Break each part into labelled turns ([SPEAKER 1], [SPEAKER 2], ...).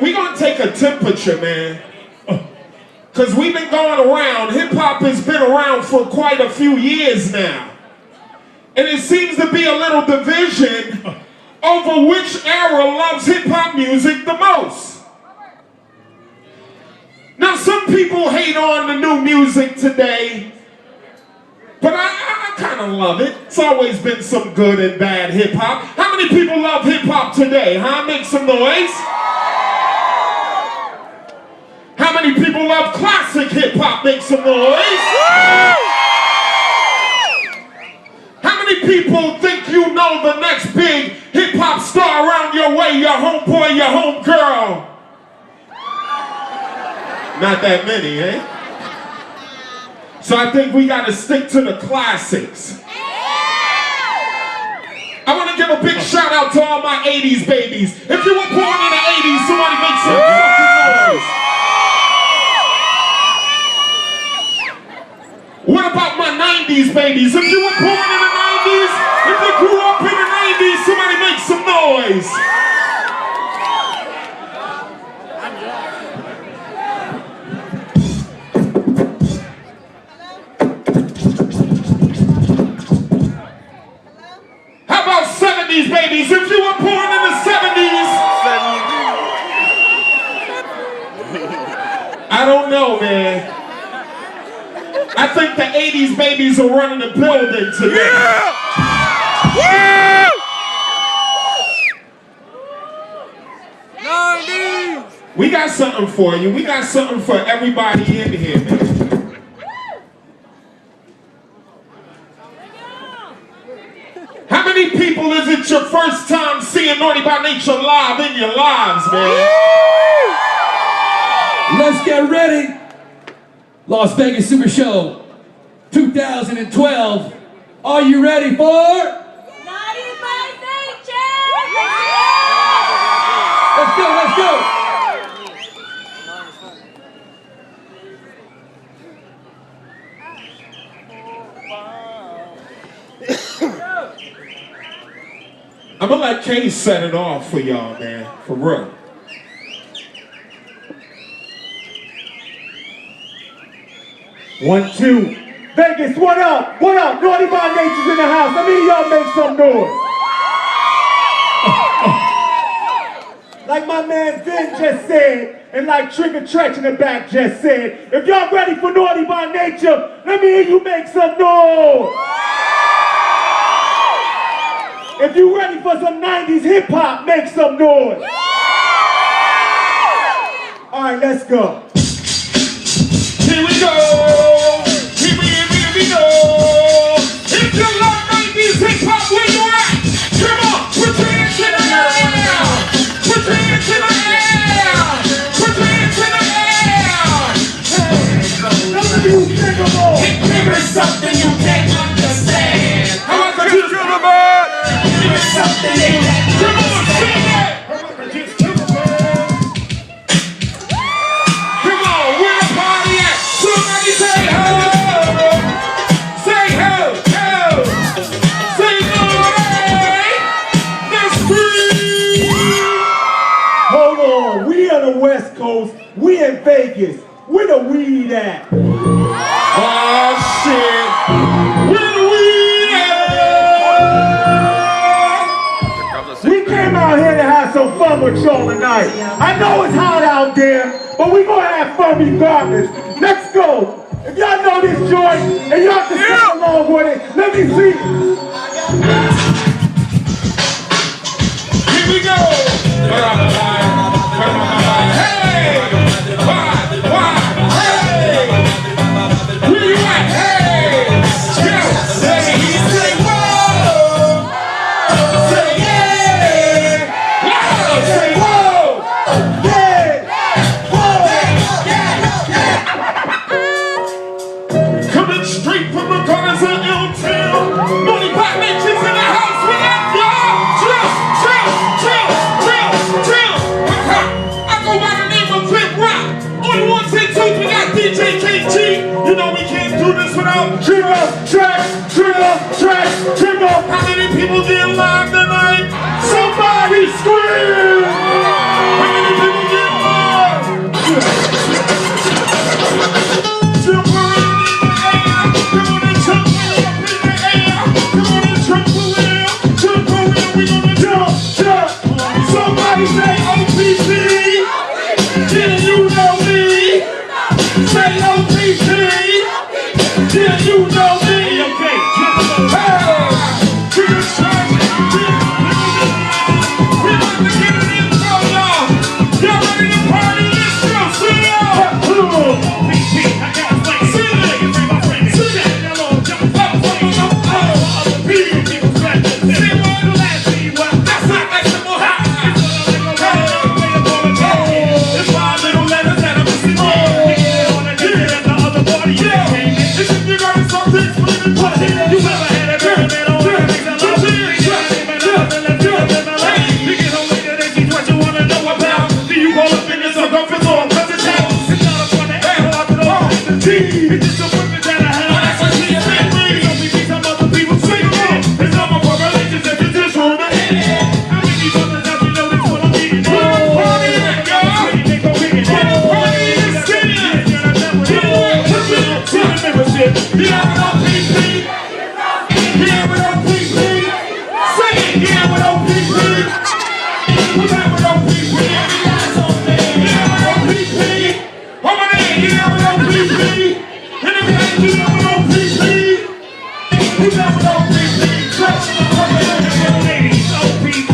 [SPEAKER 1] We gonna take a temperature, man. Cause we've been going around. Hip hop has been around for quite a few years now. And it seems to be a little division over which era loves hip hop music the most. Now some people hate on the new music today, but I kind of love it. It's always been some good and bad hip hop. How many people love hip hop today, huh? Make some noise. How many people love classic hip hop? Make some noise. How many people think you know the next big hip hop star around your way? Your homeboy, your homegirl. Not that many, eh? So I think we gotta stick to the classics. I wanna give a big shout out to all my 80s babies. If you were born in the 80s, somebody make some fucking noise. What about my 90s babies? If you were born in the 90s, if you grew up in the 90s, somebody make some noise. How about 70s babies? If you were born in the 70s. I don't know, man. I think the 80s babies are running the building today.
[SPEAKER 2] Yeah! 90s!
[SPEAKER 1] We got something for you. We got something for everybody in here, man. How many people is it your first time seeing Naughty by Nature live in your lives, man?
[SPEAKER 3] Let's get ready. Las Vegas Super Show 2012. Are you ready for?
[SPEAKER 4] Naughty by Nature!
[SPEAKER 3] Let's go, let's go!
[SPEAKER 1] I'm gonna let Kay set it off for y'all, man. For real.
[SPEAKER 5] One, two. Vegas, what up? What up? Naughty by Nature's in the house. Let me y'all make some noise. Like my man Vin just said, and like Trigger Tretch in the back just said, if y'all ready for Naughty by Nature, let me hear you make some noise. If you ready for some 90s hip hop, make some noise. All right, let's go.
[SPEAKER 1] Here we go. Here we go. If you love 90s hip hop, where you at? Come on, put your hands in the air. Put your hands in the air. Put your hands in the air.
[SPEAKER 5] None of you singable.
[SPEAKER 4] Give me something you can't understand.
[SPEAKER 1] How about the kill the man?
[SPEAKER 4] Give me something they can't
[SPEAKER 1] Come on, sing it. Come on, where the party at? Somebody say ho. Say ho, ho. Say no, hey. Let's breathe.
[SPEAKER 5] Hold on, we on the West Coast, we in Vegas. Where the weed at?
[SPEAKER 1] Oh shit. Where the weed at?
[SPEAKER 5] We came out here to have some fun with y'all tonight. I know it's hot out there, but we gonna have fun regardless. Let's go. If y'all know this joint and y'all can sing along with it, let me see.
[SPEAKER 1] Here we go. Hey! Why? Hey! Where you at? Hey! Yo! Say whoa! Say yeah! Whoa! Say whoa! Coming straight from the corners of L-Town. Naughty by Nature's in the house. What up, y'all? Chill, chill, chill, chill, chill. down with OPP? Who down with OPP? You down with OPP? Over there, you down with OPP? And if you down with OPP? Who down with OPP? Trust the ladies, OPP.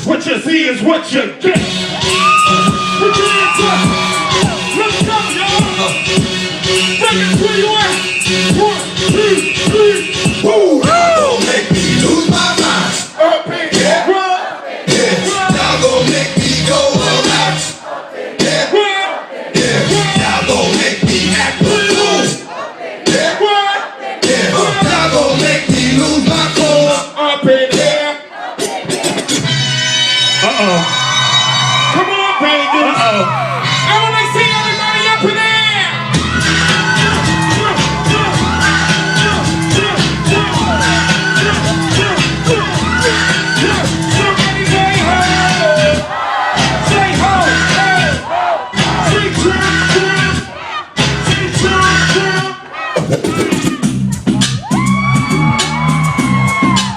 [SPEAKER 1] What you see is what you get. Put your hands up. Let's go, y'all. Bring it where you at. 1, 2, 3. Woo!
[SPEAKER 2] Y'all make me lose my mind.
[SPEAKER 1] Up in here.
[SPEAKER 2] Yeah. Y'all gon' make me go relax. Yeah. Y'all gon' make me act loose. Yeah. Y'all gon' make me lose my cool.
[SPEAKER 1] Up in here. Come on, Vegas. I want to see everybody up in there. Somebody say ho. Say ho. Say trump, trump. Say trump, trump.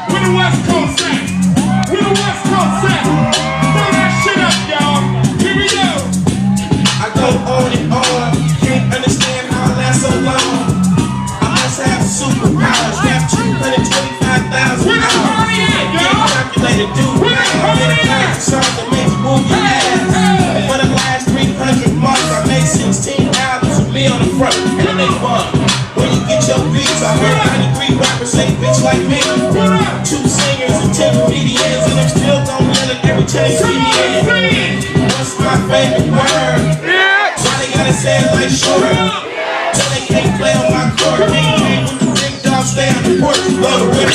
[SPEAKER 1] Where the West Coast at? Where the West Coast at? Throw that shit up, y'all. Here we go.
[SPEAKER 2] I go on and on. Can't understand how I last so long. I must have superpowers. Rap 225,000
[SPEAKER 1] Where the
[SPEAKER 2] hours.
[SPEAKER 1] party at, y'all?
[SPEAKER 2] Calculated, dude.
[SPEAKER 1] Where the party at?
[SPEAKER 2] Songs that make you move your ass. For the last 300 months, I made 16 albums with me on the front, and they fun. When you get your beats, I heard 93 rappers say bitch like me. 2 singers and 10 comedians, and I'm still gon' yell it every time you see me in. What's my favorite word? Why they gotta say it like short? So they can't play on my court. Can't hang with the big dogs, stay on the porch. Love the rip.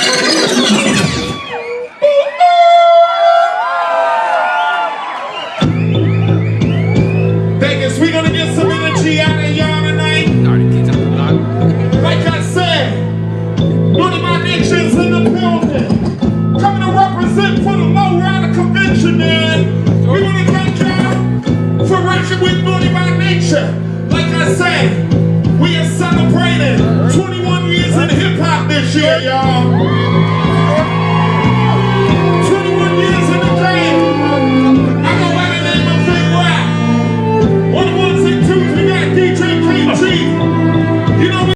[SPEAKER 1] Vegas, we gonna get some energy out of y'all tonight. Like I said, one of my nations in the building. Coming to represent for the Low Rider Convention, man. We wanna thank y'all for rocking with Naughty by Nature. Like I said, we are celebrating 21 years in hip hop this year, y'all.